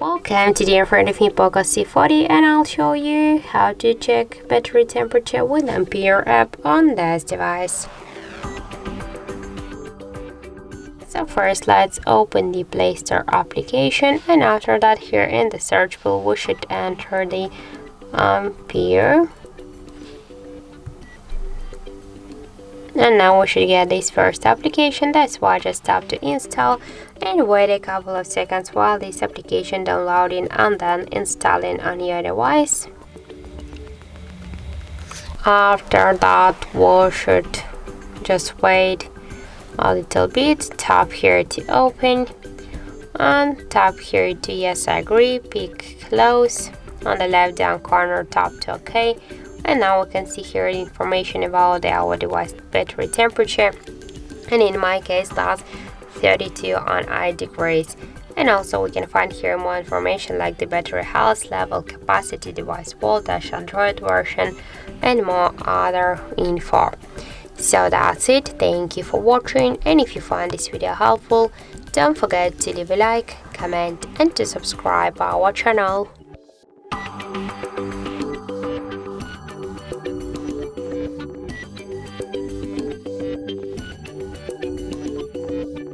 Welcome, today in front of me POCO C40 and I'll show you how to check battery temperature with Ampere app on this device. So first let's open the Play Store application, and after that here in the search field we should enter the Ampere. And now we should get this first application. That's why just tap to install and wait a couple of seconds while this application downloading and then installing on your device. After that we should just wait a little bit, tap here to open and tap here to yes I agree, pick close, on the left down corner tap to OK. And now we can see here the information about our device battery temperature, and in my case that's 32.8 degrees. And also we can find here more information like the battery health, level, capacity, device voltage, Android version, and more other info. So that's it. Thank you for watching, and if you find this video helpful, don't forget to leave a like, comment and to subscribe our channel.